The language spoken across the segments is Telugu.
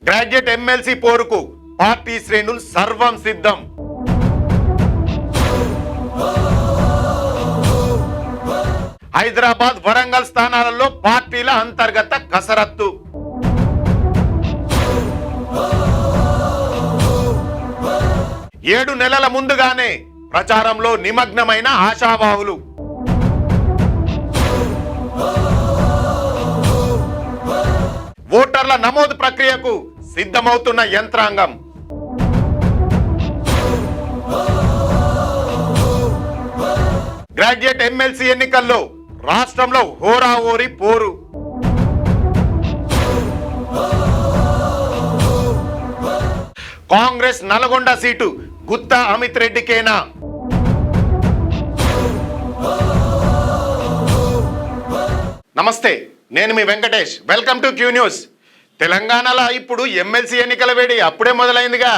గ్రాడ్యుయేట్ ఎమ్మెల్సీ పోరుకు పార్టీ శ్రేణులు సర్వం సిద్ధం. హైదరాబాద్, వరంగల్ స్థానాలలో పార్టీల అంతర్గత కసరత్తు. ఏడు నెలల ముందుగానే ప్రచారంలో నిమగ్నమైన ఆశావాహులు. ఓటర్ల నమోదు ప్రక్రియకు సిద్ధమవుతున్న యంత్రాంగం. గ్రాడ్యుయేట్ ఎమ్మెల్సీ ఎన్నికల్లో రాష్ట్రంలో హోరాహోరీ పోరు. కాంగ్రెస్ నల్గొండ సీటు గుత్తా అమిత్ రెడ్డికేనా? నమస్తే, నేను మీ Venkatesh. Welcome to Q news. తెలంగాణలో ఇప్పుడు ఎమ్మెల్సీ ఎన్నికల వేడి అప్పుడే మొదలైందిగా.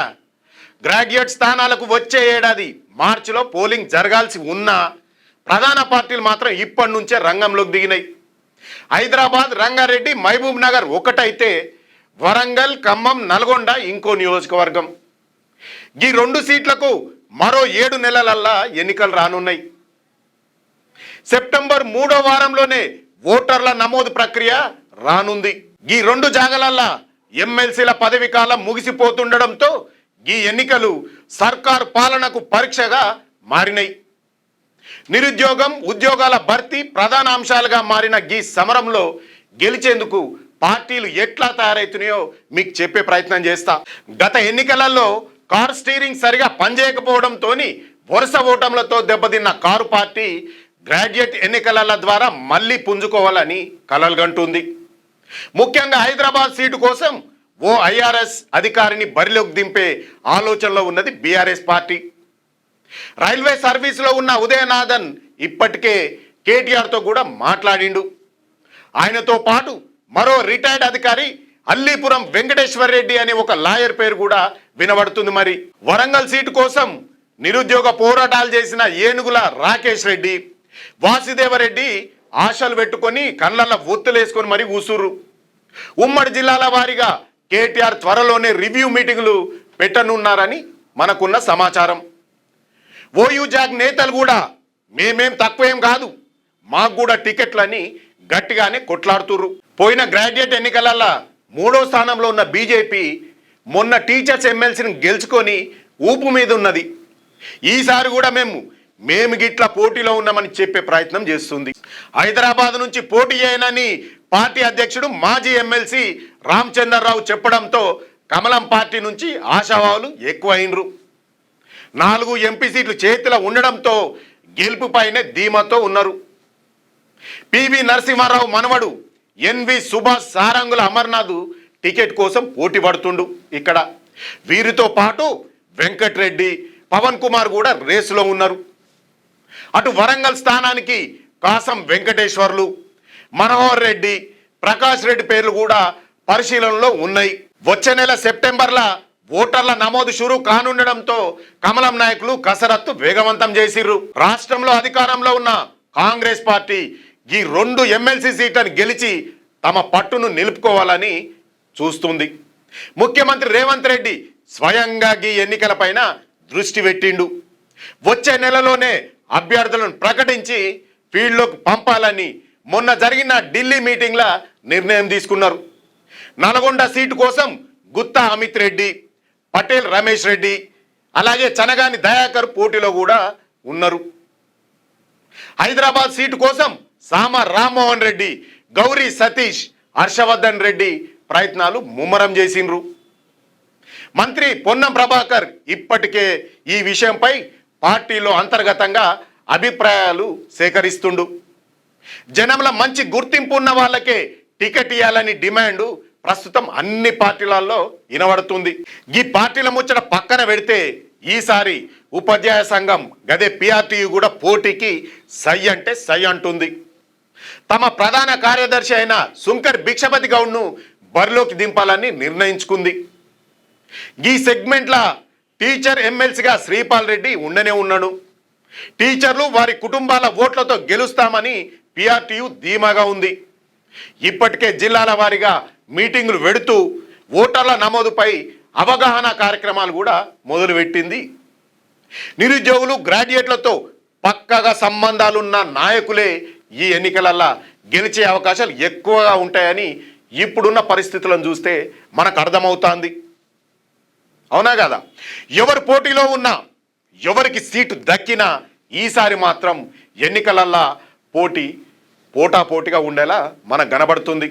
గ్రాడ్యుయేట్ స్థానాలకు వచ్చే ఏడాది మార్చిలో పోలింగ్ జరగాల్సి ఉన్నా ప్రధాన పార్టీలు మాత్రం ఇప్పటి నుంచే రంగంలోకి దిగినాయి. హైదరాబాద్, రంగారెడ్డి, మహబూబ్ నగర్ ఒకటైతే వరంగల్, ఖమ్మం, నల్గొండ ఇంకో నియోజకవర్గం. ఈ రెండు సీట్లకు మరో 7 నెలలల్లా ఎన్నికలు రానున్నాయి. సెప్టెంబర్ 3వ వారంలోనే ఓటర్ల నమోదు ప్రక్రియ రానుంది. ఈ రెండు జాగాలల్లా ఎమ్మెల్సీల పదవి కాలం ముగిసిపోతుండడంతో ఈ ఎన్నికలు సర్కార్ పాలనకు పరీక్షగా మారినాయి. నిరుద్యోగం, ఉద్యోగాల భర్తీ ప్రధాన అంశాలుగా మారిన ఈ సమరంలో గెలిచేందుకు పార్టీలు ఎట్లా తయారవుతున్నాయో మీకు చెప్పే ప్రయత్నం చేస్తా. గత ఎన్నికలలో కారు స్టీరింగ్ సరిగా పనిచేయకపోవడంతో వరుస ఓటములతో దెబ్బతిన్న కారు పార్టీ గ్రాడ్యుయేట్ ఎన్నికల ద్వారా మళ్ళీ పుంజుకోవాలని కలలుగంటుంది. ముఖ్యంగా హైదరాబాద్ సీటు కోసం ఓ ఐఆర్ఎస్ అధికారిని బరిలోకి దింపే ఆలోచనలో ఉన్నది బీఆర్ఎస్ పార్టీ. రైల్వే సర్వీసులో ఉన్న ఉదయనాథన్ ఇప్పటికే కేటీఆర్తో కూడా మాట్లాడిండు. ఆయనతో పాటు మరో రిటైర్డ్ అధికారి అల్లీపురం వెంకటేశ్వర్ రెడ్డి అనే ఒక లాయర్ పేరు కూడా వినబడుతుంది. మరి వరంగల్ సీటు కోసం నిరుద్యోగ పోరాటాలు చేసిన ఏనుగుల రాకేష్ రెడ్డి, వాసుదేవరెడ్డి ఆశలు పెట్టుకొని కళ్ళల్లో ఒత్తులేసుకొని మరి కూసుర్రు. ఉమ్మడి జిల్లాల వారీగా కేటీఆర్ త్వరలోనే రివ్యూ మీటింగులు పెట్టనున్నారని మనకున్న సమాచారం. ఓయూ జాగ్ నేతలు కూడా మేమేం తక్కువేం కాదు, మాకు కూడా టికెట్లని గట్టిగానే కొట్లాడుతుర్రు. పోయిన గ్రాడ్యుయేట్ ఎన్నికలల్లో 3వ స్థానంలో ఉన్న బీజేపీ మొన్న టీచర్స్ ఎమ్మెల్సీని గెలుచుకొని ఊపు మీద ఉన్నది. ఈసారి కూడా మేము గిట్ల పోటీలో ఉన్నామని చెప్పే ప్రయత్నం చేస్తుంది. హైదరాబాద్ నుంచి పోటీ చేయనని పార్టీ అధ్యక్షుడు మాజీ ఎమ్మెల్సీ రామచంద్రరావు చెప్పడంతో కమలం పార్టీ నుంచి ఆశావాహులు ఎక్కువైనరు. 4 ఎంపీ సీట్లు చేతిలో ఉండడంతో గెలుపుపైనే ధీమాతో ఉన్నారు. పివి నరసింహారావు మనవడు ఎన్వి సుభాష్ సారంగుల అమర్నాథ్ టికెట్ కోసం పోటీ పడుతుండు. ఇక్కడ వీరితో పాటు వెంకట్రెడ్డి, పవన్ కుమార్ కూడా రేసులో ఉన్నారు. అటు వరంగల్ స్థానానికి కాసం వెంకటేశ్వర్లు, మనోహర్ రెడ్డి, ప్రకాష్ రెడ్డి పేర్లు కూడా పరిశీలనలో ఉన్నాయి. వచ్చే నెల సెప్టెంబర్లో ఓటర్ల నమోదు షురూ కానుండడంతో కమలం నాయకులు కసరత్తు వేగవంతం చేసిర్రు. రాష్ట్రంలో అధికారంలో ఉన్న కాంగ్రెస్ పార్టీ ఈ 2 ఎమ్మెల్సీ సీట్లను గెలిచి తమ పట్టును నిలుపుకోవాలని చూస్తుంది. ముఖ్యమంత్రి రేవంత్ రెడ్డి స్వయంగా ఈ ఎన్నికలపైన దృష్టి పెట్టిండు. వచ్చే నెలలోనే అభ్యర్థులను ప్రకటించి ఫీల్డ్లోకి పంపాలని మొన్న జరిగిన ఢిల్లీ మీటింగ్లో నిర్ణయం తీసుకున్నారు. నల్గొండ సీటు కోసం గుత్తా అమిత్ రెడ్డి, పటేల్ రమేష్ రెడ్డి, అలాగే చనగాని దయాకర్ పోటీలో కూడా ఉన్నారు. హైదరాబాద్ సీటు కోసం సామ రామ్మోహన్ రెడ్డి, గౌరీ సతీష్, హర్షవర్ధన్ రెడ్డి ప్రయత్నాలు ముమ్మరం చేసిండ్రు. మంత్రి పొన్నం ప్రభాకర్ ఇప్పటికే ఈ విషయంపై పార్టీలో అంతర్గతంగా అభిప్రాయాలు సేకరిస్తుండు. జనంలో మంచి గుర్తింపు ఉన్న వాళ్ళకే టికెట్ ఇవ్వాలని డిమాండ్ ప్రస్తుతం అన్ని పార్టీలలో వినబడుతుంది. ఈ పార్టీల ముచ్చట పక్కన పెడితే ఈసారి ఉపాధ్యాయ సంఘం గదే పిఆర్టీయు కూడా పోటీకి సై అంటే సై అంటుంది. తమ ప్రధాన కార్యదర్శి అయిన శుంకర్ భిక్షపతి గౌడ్ను బరిలోకి దింపాలని నిర్ణయించుకుంది. ఈ సెగ్మెంట్ల టీచర్ ఎమ్మెల్సీగా శ్రీపాల్ రెడ్డి ఉండనే ఉన్నాడు. టీచర్లు వారి కుటుంబాల ఓట్లతో గెలుస్తామని పిఆర్టీయు ధీమాగా ఉంది. ఇప్పటికే జిల్లాల వారీగా మీటింగులు పెడుతూ ఓటర్ల నమోదుపై అవగాహన కార్యక్రమాలు కూడా మొదలుపెట్టింది. నిరుద్యోగులు గ్రాడ్యుయేట్లతో పక్కగా సంబంధాలున్న నాయకులే ఈ ఎన్నికలల్లో గెలిచే అవకాశాలు ఎక్కువగా ఉంటాయని ఇప్పుడున్న పరిస్థితులను చూస్తే మనకు అర్థమవుతోంది. అవునా కదా? ఎవరు పోటీలో ఉన్నా, ఎవరికి సీటు దక్కినా ఈసారి మాత్రం ఎన్నికలల్లో పోటాపోటీగా ఉండేలా మనకు కనబడుతుంది.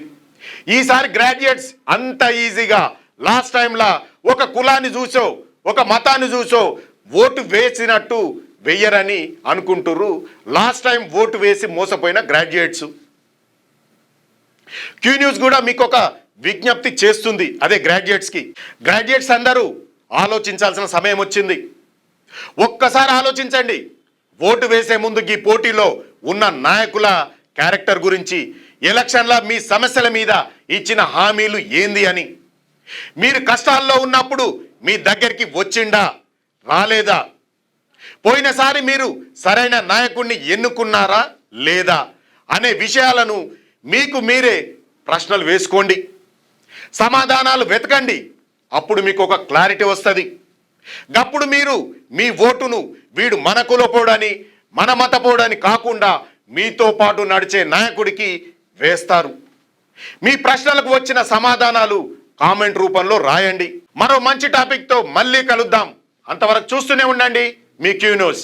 ఈసారి గ్రాడ్యుయేట్స్ అంత ఈజీగా లాస్ట్ టైంలా ఒక కులాన్ని చూసో ఒక మతాన్ని చూసో ఓటు వేసినట్టు వెయ్యరని అనుకుంటుర్రు లాస్ట్ టైం ఓటు వేసి మోసపోయిన గ్రాడ్యుయేట్స్. క్యూ న్యూస్ కూడా మీకు ఒక విజ్ఞప్తి చేస్తుంది, అదే గ్రాడ్యుయేట్స్ అందరూ ఆలోచించాల్సిన సమయం వచ్చింది. ఒక్కసారి ఆలోచించండి, ఓటు వేసే ముందు ఈ పోటీలో ఉన్న నాయకుల క్యారెక్టర్ గురించి, ఎలక్షన్ల మీ సమస్యల మీద ఇచ్చిన హామీలు ఏంది అని. మీరు కష్టాల్లో ఉన్నప్పుడు మీ దగ్గరికి వచ్చిండా రాలేదా, పోయినసారి మీరు సరైన నాయకుడిని ఎన్నుకున్నారా లేదా అనే విషయాలను మీకు మీరే ప్రశ్నలు వేసుకోండి, సమాధానాలు వెతకండి. అప్పుడు మీకు ఒక క్లారిటీ వస్తుంది. అప్పుడు మీరు మీ ఓటును వీడు మన కులపోడని మన మతపోడని కాకుండా మీతో పాటు నడిచే నాయకుడికి వేస్తారు. మీ ప్రశ్నలకు వచ్చిన సమాధానాలు కామెంట్ రూపంలో రాయండి. మరో మంచి టాపిక్తో మళ్ళీ కలుద్దాం. అంతవరకు చూస్తూనే ఉండండి మీ క్యూ న్యూస్.